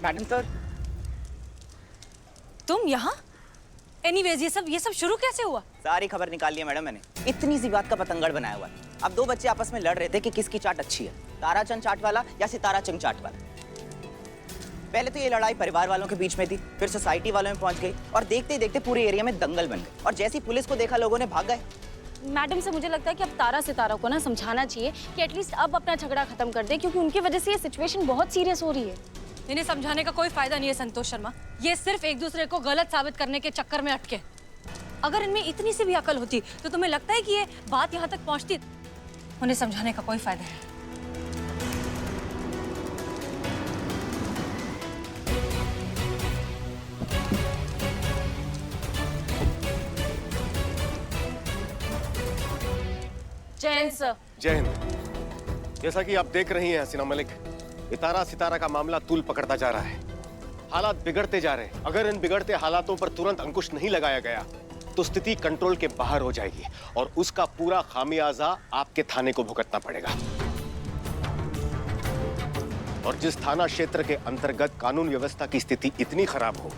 Madam sir. तुम यहाँ? Anyways ये सब शुरू कैसे हुआ? सारी खबर निकाल ली है मैडम मैंने। इतनी सी बात का पतंगड़ बनाया हुआ है। अब दो बच्चे आपस में लड़ रहे थे कि किसकी चाट अच्छी है, ताराचंद चाट वाला या सितारा चंद चाट वाला। पहले तो ये लड़ाई परिवार वालों के बीच में थी, फिर सोसाइटी वालों में पहुंच गई और देखते ही देखते पूरे एरिया में दंगल बन गए और जैसी पुलिस को देखा लोगों ने भाग गए। मैडम से मुझे लगता है कि अब तारा सितारा को ना समझाना चाहिए कि एटलीस्ट अब अपना झगड़ा खत्म कर दे, क्योंकि उनकी वजह से ये सिचुएशन बहुत सीरियस हो रही है। इन्हें समझाने का कोई फायदा नहीं है संतोष शर्मा। ये सिर्फ एक दूसरे को गलत साबित करने के चक्कर में अटके। अगर इनमें इतनी सी भी अकल होती तो तुम्हें लगता है कि ये बात यहाँ तक पहुँचती? उन्हें समझाने का कोई फायदा नहीं। जय हिंद सर। जय हिंद। जैसा कि आप देख रही हैं हसीना मलिक, ये तारा सितारा का मामला तूल पकड़ता जा रहा है। हालात बिगड़ते जा रहे हैं। अगर इन बिगड़ते हालातों पर तुरंत अंकुश नहीं लगाया गया तो स्थिति कंट्रोल के बाहर हो जाएगी और उसका पूरा खामियाजा आपके थाने को भुगतना पड़ेगा। और जिस थाना क्षेत्र के अंतर्गत कानून व्यवस्था की स्थिति इतनी खराब हो,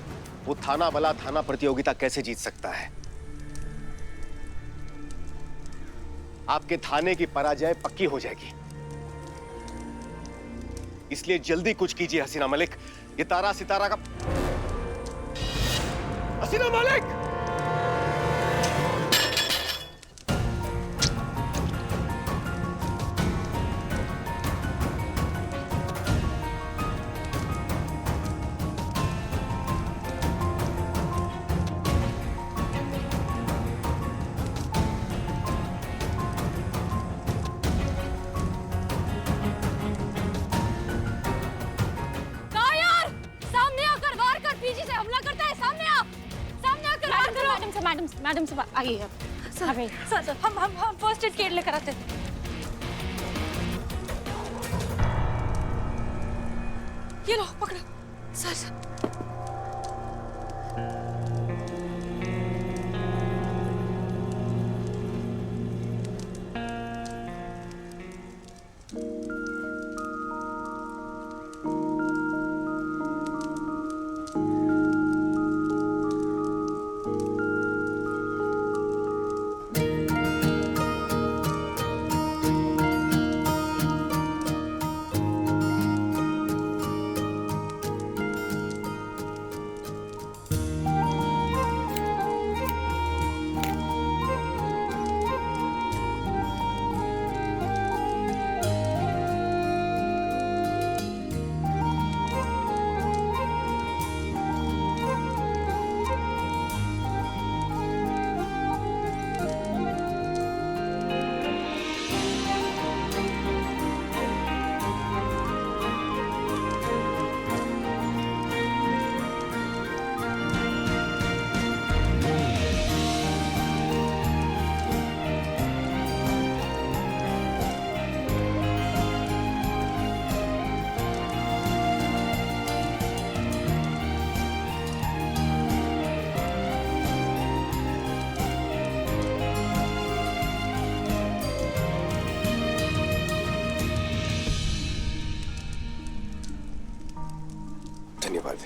वो थाना वाला थाना प्रतियोगिता कैसे जीत सकता है? आपके थाने की पराजय पक्की हो जाएगी। इसलिए जल्दी कुछ कीजिए हसीना मलिक। ये तारा सितारा का हसीना मलिक! मैडम से आइए सर, हम फर्स्ट एड किट लेकर आते हैं। ये लो पकड़ो सर। धन्यवाद।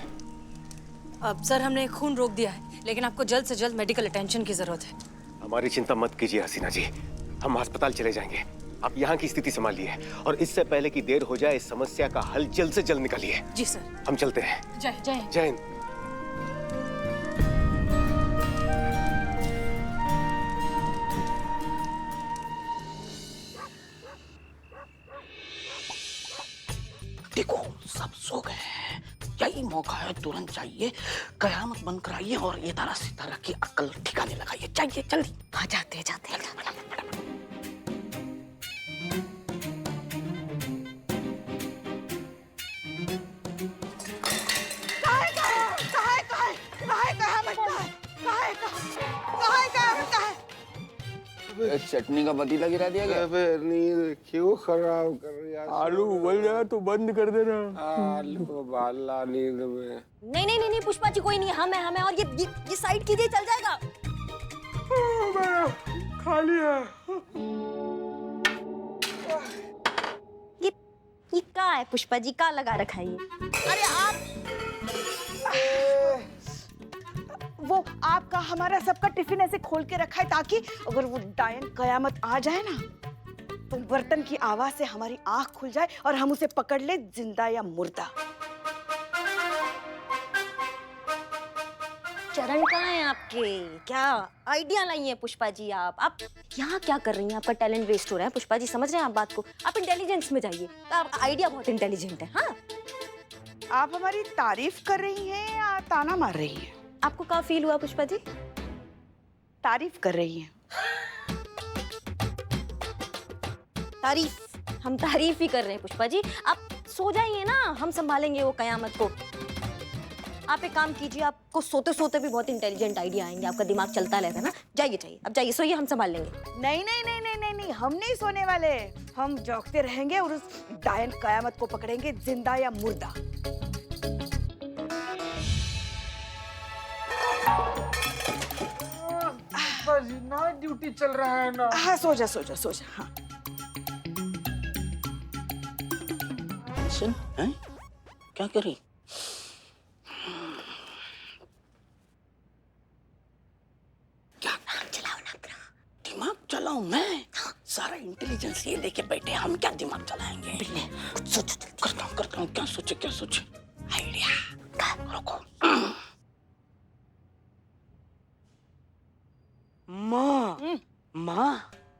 अब सर हमने खून रोक दिया है, लेकिन आपको जल्द से जल्द मेडिकल अटेंशन की जरूरत है। हमारी चिंता मत कीजिए हसीना जी, हम अस्पताल चले जाएंगे। आप यहाँ की स्थिति संभालिए और इससे पहले कि देर हो जाए इस समस्या का हल जल्द से जल्द निकालिए। जी सर। हम चलते हैं। जय जय जय हिंद। देखो सब सो गए हैं, यही मौका है, तुरंत चाहिए, कयामत बंद कराइए और ये तारा सितारा की अक्ल ठिकाने लगाइए। चाहिए जल्दी। हाँ जाते हैं। चटनी का पतीला गिरा दिया गया। नींद क्यों खराब कर रही है? आलू उबल जाए तो बंद कर देना। आलू उबाला नींद में। नहीं पुष्पा जी कोई नहीं, हमें और ये साइड कीजिए, चल जाएगा। खाली है। ये का है पुष्पा जी, का लगा रखा है ये? अरे आप वो आपका हमारा सबका टिफिन ऐसे खोल के रखा है ताकि अगर वो डायन कयामत आ जाए ना तो बर्तन की आवाज से हमारी आंख खुल जाए और हम उसे पकड़ ले जिंदा या मुर्दा। चरण कहाँ है आपके? क्या आइडिया लाई है पुष्पा जी आप यहाँ क्या कर रही हैं? आपका टैलेंट वेस्ट हो रहा है पुष्पा जी, समझ रहे हैं आप बात को? आप इंटेलिजेंस में जाइए, आपका आइडिया बहुत इंटेलिजेंट है। हाँ, आप हमारी तारीफ कर रही हैं या ताना मार रही हैं? आपको क्या फील हुआ पुष्पा जी? तारीफ कर रही हैं। तारीफ? हम तारीफ ही कर रहे हैं पुष्पा जी। आप सो जाइए ना, हम संभालेंगे वो कयामत को। आप एक काम कीजिए, आपको सोते सोते भी बहुत इंटेलिजेंट आइडिया आएंगे, आपका दिमाग चलता रहता है ना। जाइए जाइए, अब जाइए, सोइए, हम संभाल लेंगे। नहीं नहीं नहीं नहीं नहीं नहीं, हम नहीं सोने वाले। हम जागते रहेंगे और उस डायन कयामत को पकड़ेंगे जिंदा या मुर्दा। नाइट ड्यूटी चल रहा है ना। हाँ, सो जा सो जा सो जा। हाँ सुन, हैं? क्या करी? दिमाग चलाऊं मैं? सारा इंटेलिजेंस ये लेके बैठे, हम क्या दिमाग चलाएंगे? कुछ सोचो, करता हूँ। क्या सोचे? आइडिया। रुको।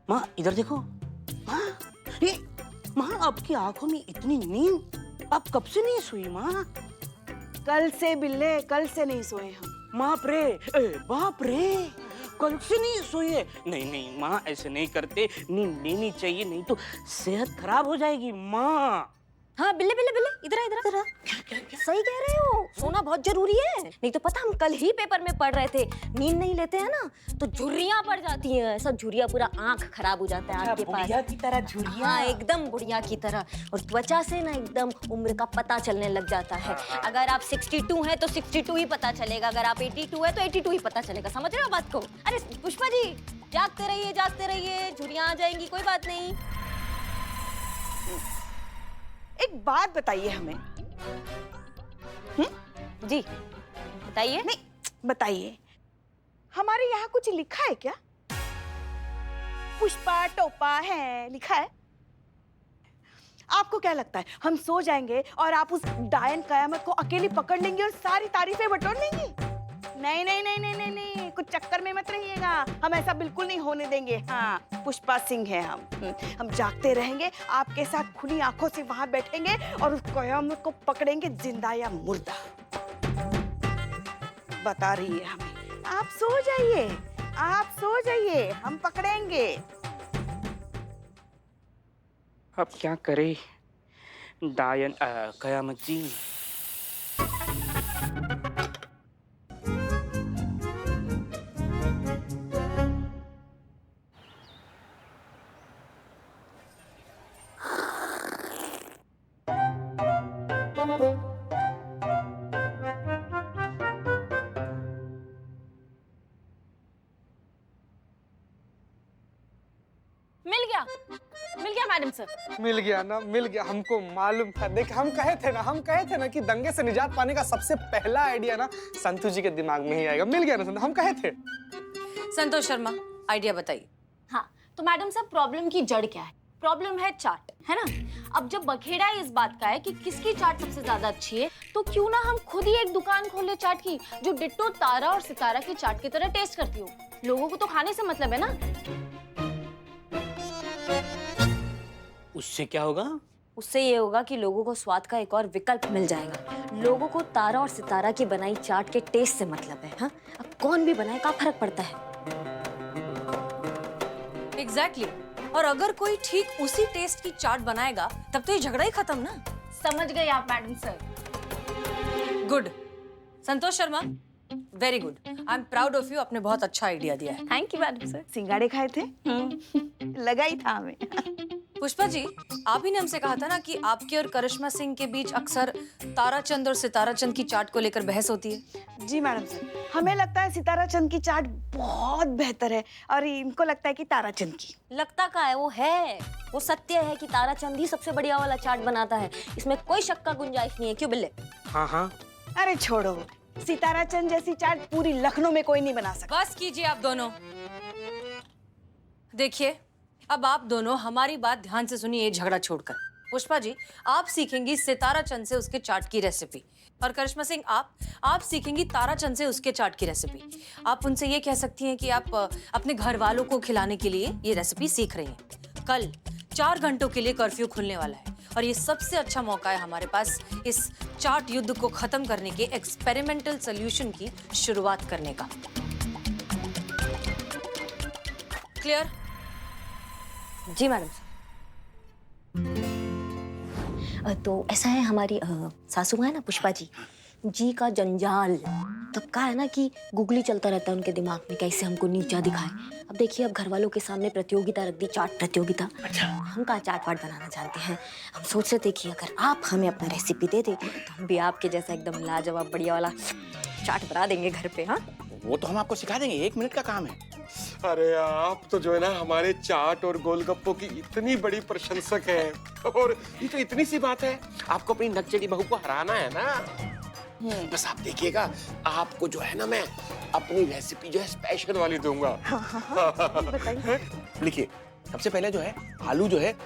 माँ, इधर देखो। माँ, आपकी आंखों में इतनी नींद, आप कब से नहीं सोई माँ? कल से बिल्ले, कल से नहीं सोए हम। बाप रे, कल से नहीं सोए? नहीं माँ, ऐसे नहीं करते, नींद लेनी चाहिए, नहीं तो सेहत खराब हो जाएगी माँ। हाँ बिल्ले बिल्ले बिल्ले, इधर सही कह रहे हो, सोना बहुत जरूरी है। नहीं तो पता, हम कल ही पेपर में पढ़ रहे थे, नींद नहीं लेते हैं ना तो झुर्रियां पड़ जाती हैं। सब झुर्रियां, पूरा आंख खराब हो जाता है आपके पास। बुढ़िया की तरह झुर्रियां? हाँ, एकदम बुढ़िया की तरह। और त्वचा से ना एकदम उम्र का पता चलने लग जाता है। अगर आप 62 हैं तो 62 ही पता चलेगा, अगर आप 82 हैं तो 82 ही पता चलेगा। समझ रहे हो बात को? अरे पुष्पा जी, जागते रहिए, झुर्रियां आ जाएंगी, कोई बात नहीं। एक बात बताइए हमें। जी बताइए। नहीं, बताइए, हमारे यहाँ कुछ लिखा है क्या? पुष्पा टोपा है लिखा है? आपको क्या लगता है हम सो जाएंगे और आप उस डायन कयामत को अकेली पकड़ लेंगे और सारी तारीफें बटोर लेंगी? नहीं नहीं नहीं नहीं नहीं नहीं, कुछ चक्कर में मत रहिएगा, हम ऐसा बिल्कुल नहीं होने देंगे। हाँ, पुष्पा सिंह है हम जागते रहेंगे, आपके साथ खुली आंखों से वहां बैठेंगे और उस कयामत को पकड़ेंगे जिंदा या मुर्दा। बता रही है हमें। आप सो जाइए, हम पकड़ेंगे। अब क्या करे डायन कयामत जी? मिल गया मैडम सर। मिल गया ना, मिल गया। हमको मालूम था। देख, हम कहे थे ना कि दंगे से निजात पाने का सबसे पहला आइडिया ना संतू जी के दिमाग में ही आएगा। मिल गया ना, हम कहे थे। संतोष शर्मा, आइडिया बताइए। हाँ तो मैडम साहब, प्रॉब्लम की जड़ क्या है? प्रॉब्लम है चाट, है ना? अब जब बखेड़ा इस बात का है कि किसकी चाट सबसे ज्यादा अच्छी है, तो क्यों ना हम खुद ही एक दुकान खोल ले चाट की, जो डिट्टो तारा और सितारा की चाट की तरह टेस्ट करती हो। लोगों को तो खाने से मतलब है ना। उससे क्या होगा? उससे ये होगा कि लोगों को स्वाद का एक और विकल्प मिल जाएगा। लोगों को तारा और सितारा की बनाई चाट के टेस्ट से मतलब है। हाँ, अब कौन भी बनाए, क्या फर्क पड़ता है? एग्जैक्टली। और अगर कोई ठीक उसी टेस्ट की चाट बनाएगा तब तो ये झगड़ा ही खत्म ना। समझ गए आप madam sir. Good Santosh Sharma, very good. I am proud of you, आपने बहुत अच्छा आइडिया दिया है। Thank you madam sir. सिंगाड़े खाए थे? लगा ही था हमें। पुष्पा जी, आप ही ने हमसे कहा था ना कि आपके और करिश्मा सिंह के बीच अक्सर ताराचंद और सिताराचंद की चाट को लेकर बहस होती है। जी मैडम सर, हमें लगता है सिताराचंद की चाट बहुत बेहतर है और इनको लगता है कि ताराचंद की। लगता का है, वो है, वो सत्य है कि ताराचंद ही सबसे बढ़िया वाला चाट बनाता है। इसमें कोई शक का गुंजाइश नहीं है। क्यों बिल्ले? हाँ, अरे छोड़ो, सितारा चंद जैसी चाट पूरी लखनऊ में कोई नहीं बना सकता। बस कीजिए आप दोनों। देखिए, अब आप दोनों हमारी बात ध्यान से सुनिए, झगड़ा छोड़कर। पुष्पा जी, आप सीखेंगी सितारा चंद से उसके चाट की रेसिपी, और करिश्मा सिंह आप सीखेंगी तारा चंद से उसके चाट की रेसिपी। आप उनसे ये कह सकती हैं कि आप अपने घर वालों को खिलाने के लिए ये रेसिपी सीख रही हैं। कल 4 घंटों के लिए कर्फ्यू खुलने वाला है और ये सबसे अच्छा मौका है हमारे पास इस चाट युद्ध को खत्म करने के एक्सपेरिमेंटल सॉल्यूशन की शुरुआत करने का। क्लियर? जी मैडम। तो ऐसा है, हमारी सासू माँ है ना पुष्पा जी का जंजाल तब का है ना कि गुगली चलता रहता है उनके दिमाग में, कैसे हमको नीचा दिखाए। अब देखिए, अब घर वालों के सामने प्रतियोगिता रख दी, चाट प्रतियोगिता। अच्छा। हम का चाट वाट बनाना जानते हैं। हम सोच रहे थे कि अगर आप हमें अपना रेसिपी दे दे तो हम भी आपके जैसा एकदम लाजवाब बढ़िया वाला चाट बना देंगे घर पे। हाँ, वो तो हम आपको सिखा देंगे, 1 मिनट का काम है। अरे आप तो जो है ना हमारे चाट और गोलगप्पों की इतनी बड़ी प्रशंसक है, और ये तो इतनी सी बात है, आपको अपनी नकचड़ी बहू को हराना है ना। बस आप देखिएगा, आपको जो है ना मैं अपनी रेसिपी जो है स्पेशल वाली दूंगा। बताइए। लिखिए, सबसे पहले जो है आलू जो है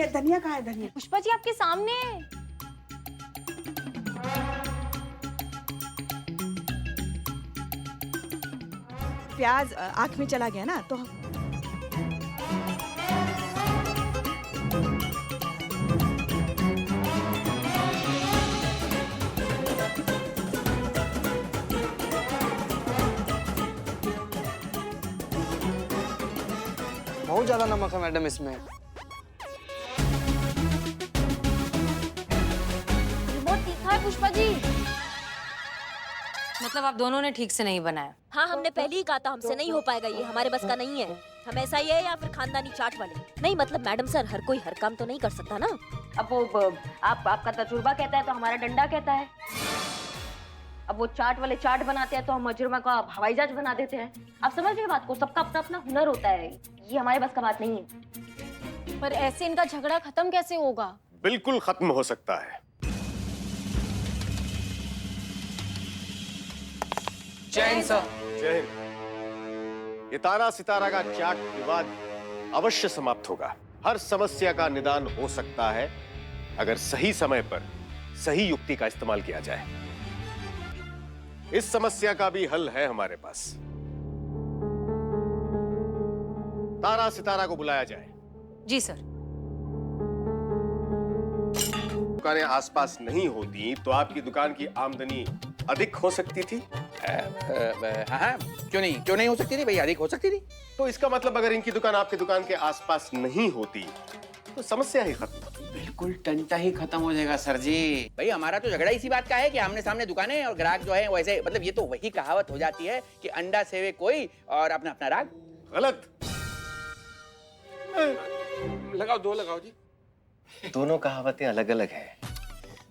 धनिया कहाँ है? धनिया पुष्पा जी आपके सामने। प्याज आँख में चला गया ना, तो बहुत ज्यादा नमक है मैडम इसमें। बहुत तीखा है पुष्पा जी। मतलब आप दोनों ने ठीक से नहीं बनाया। हाँ, हमने पहले ही कहा था हमसे नहीं हो पाएगा, ये हमारे बस का नहीं है। हम ऐसा ही है या फिर खानदानी चाट वाले नहीं। मतलब मैडम सर, हर कोई हर काम तो नहीं कर सकता ना। अब वो आपका तजुर्बा कहता है तो हमारा डंडा कहता है। अब वो चाट वाले चाट बनाते हैं तो हम मजरमा का हवाई जहाज बना देते हैं। आप समझ रहे बात को? सबका अपना अपना हुनर होता है, ये हमारे बस का बात नहीं है। पर ऐसे इनका झगड़ा खत्म कैसे होगा? बिल्कुल खत्म हो सकता है। जय हिंद सर। जय हिंद। ये तारा सितारा का चाट विवाद अवश्य समाप्त होगा। हर समस्या का निदान हो सकता है अगर सही समय पर सही युक्ति का इस्तेमाल किया जाए। इस समस्या का भी हल है हमारे पास। तारा सितारा को बुलाया जाए। जी सर। दुकानें आसपास नहीं होती तो आपकी दुकान की आमदनी अधिक हो सकती थी। हाँ, क्यों नहीं हो सकती थी भाई, अधिक हो सकती थी। तो इसका मतलब अगर इनकी दुकान आपकी दुकान के आसपास नहीं होती तो समस्या ही खत्म। बिल्कुल टंटा ही खत्म हो जाएगा सर जी। भाई हमारा तो झगड़ा इसी बात का है कि आमने सामने दुकानें और ग्राहक जो है वैसे, मतलब ये तो वही कहावत हो जाती है कि अंडा सेवे कोई और अपना अपना राग। गलत। लगाओ, 2 लगाओ जी। दोनों कहावतें अलग अलग हैं।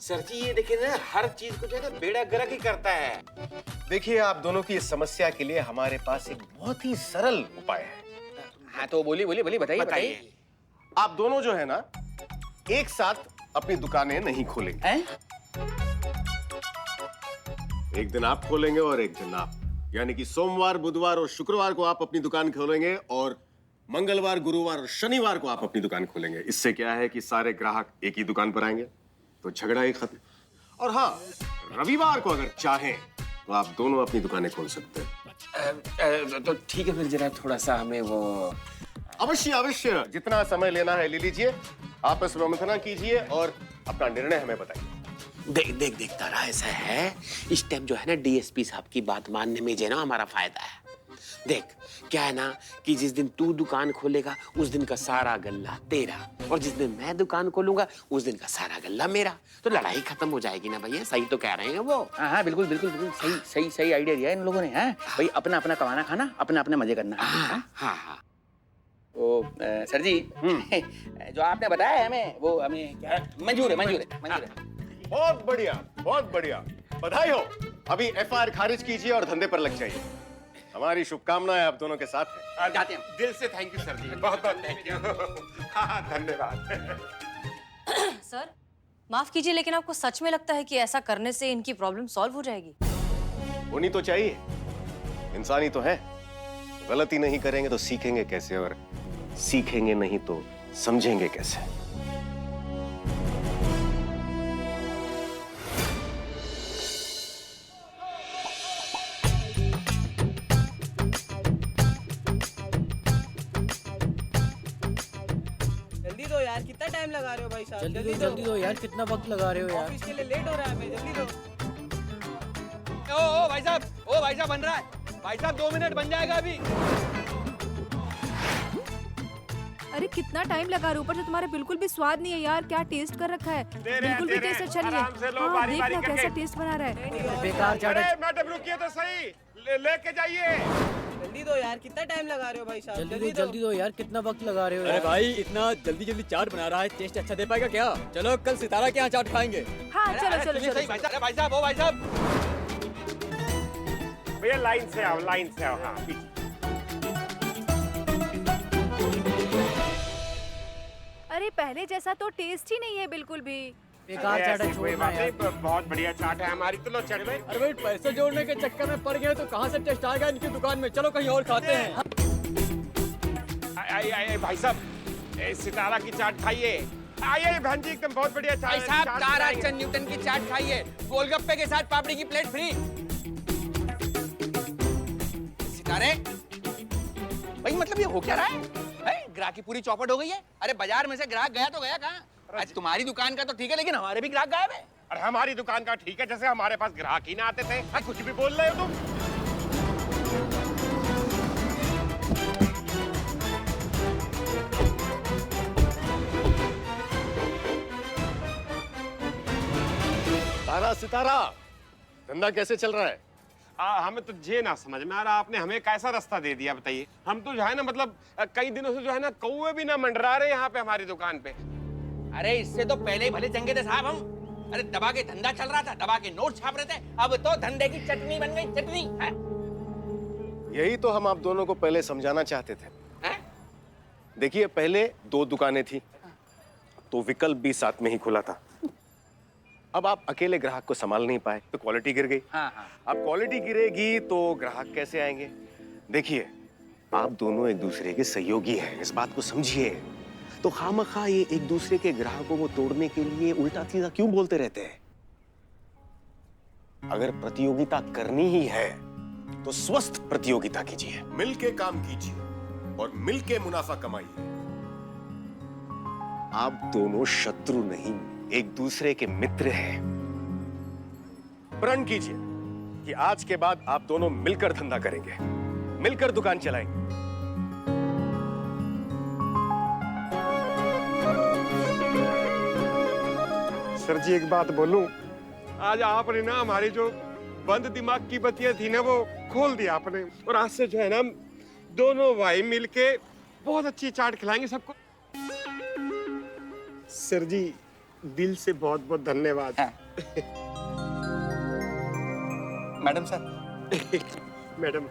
सर जी ये देखिए ना, हर चीज को जो है ना बेड़ा गर्क ही करता है। देखिए, आप दोनों की इस समस्या के लिए हमारे पास एक बहुत ही सरल उपाय है। हाँ तो बोलिए बताइए। आप दोनों जो है ना एक साथ अपनी दुकानें नहीं खोलेंगे। एक दिन आप खोलेंगे और एक दिन आप, यानी कि सोमवार, बुधवार और शुक्रवार को आप अपनी दुकान खोलेंगे और मंगलवार, गुरुवार और शनिवार को आप अपनी दुकान खोलेंगे। इससे क्या है कि सारे ग्राहक एक ही दुकान पर आएंगे, तो झगड़ा ही खत्म। और हाँ, रविवार को अगर चाहें तो आप दोनों अपनी दुकानें खोल सकते हैं। तो ठीक है, फिर जरा थोड़ा सा हमें वो। अवश्य अवश्य, जितना समय लेना है ले लीजिए। आपस में मंथना कीजिए और अपना निर्णय हमें बताइए। देख देख देख तारा, ऐसा है इस टाइम जो है ना डीएसपी साहब की बात मानने में जो है ना हमारा फायदा है। देख क्या है ना कि जिस दिन तू दुकान खोलेगा उस दिन का सारा गल्ला तेरा, और जिस दिन मैं दुकान खोलूंगा उस दिन का सारा गल्ला मेरा, तो लड़ाई खत्म हो जाएगी ना भैया। सही तो कह रहे हैं वो। हाँ हाँ बिल्कुल बिल्कुल बिल्कुल सही सही सही आइडिया दिया है इन लोगों ने। हैं भाई, अपना अपना कमाना खाना, अपना अपने मजे करना। हाँ हाँ हाँ। तो सर जी जो आपने बताया है हमें, वो हमें क्या मंजूर है, मंजूर है, मंजूर है। बहुत बढ़िया, बहुत बढ़िया, बधाई हो। अभी एफआईआर खारिज कीजिए और धंधे पर लग जाइए। हमारी शुभकामनाएं आप दोनों के साथ हैं। और जाते हैं। दिल से थैंक यू सर जी, बहुत बहुत थैंक यू। हाँ धन्यवाद। सर माफ कीजिए, लेकिन आपको सच में लगता है कि ऐसा करने से इनकी प्रॉब्लम सॉल्व हो जाएगी? होनी तो चाहिए, इंसानी तो है। गलती नहीं करेंगे तो सीखेंगे कैसे, और सीखेंगे नहीं तो समझेंगे कैसे। जल्दी दो यार, कितना टाइम लगा रहे हो भाई साहब? जल्दी दो यार, कितना वक्त लगा रहे हो यार? ऑफिस के लिए लेट हो रहा है, मैं जल्दी दो। ओ भाई साहब, ओ भाई साहब बन रहा है। भाई साहब 2 मिनट बन जाएगा अभी। अरे कितना टाइम लगा रहे हो, ऊपर से तुम्हारे बिल्कुल भी स्वाद नहीं है यार। क्या टेस्ट कर रखा है, बिल्कुल भी टेस्ट अच्छा नहीं है। हाँ देखना कैसा टेस्ट बना रहा है। बेकार चाट है। मैडम रुकिए तो सही, लेके जाइए। जल्दी दो यार, कितना टाइम लगा रहे हो भाई साहब? जल्दी दो यार, कितना वक्त लगा रहे हो अरे यार? भाई इतना जल्दी जल्दी चाट बना रहा है, टेस्ट अच्छा दे पाएगा क्या? चलो कल सितारा के यहाँ चाट खाएंगे। हाँ चलो चलो चलो। भाई साहब, ओ भाई साहब। भैया लाइन से आओ, लाइन से आओ। हाँ पीछे। अरे पहले जैसा तो टेस्ट ही नहीं है बिल्कुल भी। बेकार चाट है, छोड़ना यार। बहुत बढ़िया चाट है हमारी, तो लो चल भाई। अरे भाई पैसे जोड़ने के चक्कर में पड़ गए तो कहाँ से टेस्ट आएगा इनकी दुकान में? चलो कहीं और खाते हैं। आइए भाई साहब, सितारा की चाट खाइए। आइए बहन जी, एकदम बहुत बढ़िया चाट। भाई साहब ताराचंद न्यूटन की चाट खाइए, गोलगप्पे के साथ पापड़ी की प्लेट फ्री। सितारे भाई, मतलब ये हो क्या रहा है? ग्राहक की पूरी चौपट हो गई है। अरे बाजार में से ग्राहक गया तो गया कहाँ? आज तुम्हारी दुकान का तो ठीक है, लेकिन हमारे भी ग्राहक गायब है। और हमारी दुकान का ठीक है, जैसे हमारे पास ग्राहक ही ना आते थे। कुछ भी बोल रहे हो तुम। तारा सितारा, धंधा कैसे चल रहा है? हमें तो ये ना समझ में आ रहा, आपने हमें कैसा रास्ता दे दिया बताइए। हम तो जो है ना, मतलब कई दिनों से जो है ना कौवे भी ना मंडरा रहे यहाँ पे हमारी दुकान पे। अरे इससे तो पहले ही भले चंगे थे साहब हम। अरे दबा के धंधा चल रहा था, दबा के नोट छाप रहे थे, अब तो धंधे की चटनी बन गई, चटनी है? यही तो हम आप दोनों को पहले समझाना चाहते थे। देखिए पहले 2 दुकानें थी तो विकल्प भी साथ में ही खुला था। अब आप अकेले ग्राहक को संभाल नहीं पाए तो क्वालिटी गिर गई। हाँ हाँ। अब क्वालिटी गिरेगी तो ग्राहक कैसे आएंगे? देखिए आप दोनों एक दूसरे के सहयोगी हैं, इस बात को समझिए। तो खामखा ये एक दूसरे के ग्राहकों को तोड़ने के लिए उल्टा सीधा क्यों बोलते रहते हैं? अगर प्रतियोगिता करनी ही है तो स्वस्थ प्रतियोगिता कीजिए, मिलके काम कीजिए और मिलके मुनाफा कमाइए। आप दोनों शत्रु नहीं, एक दूसरे के मित्र हैं। प्रण कीजिए कि आज के बाद आप दोनों मिलकर धंधा करेंगे, मिलकर दुकान चलाएंगे। सर जी एक बात बोलूं, आज आपने ना हमारी जो बंद दिमाग की बत्तियां थी ना वो खोल दिया आपने, और आज से जो है ना दोनों भाई मिलके बहुत अच्छी चाट खिलाएंगे सबको। सर जी दिल से बहुत बहुत धन्यवाद। हाँ। Madam sir. मैडम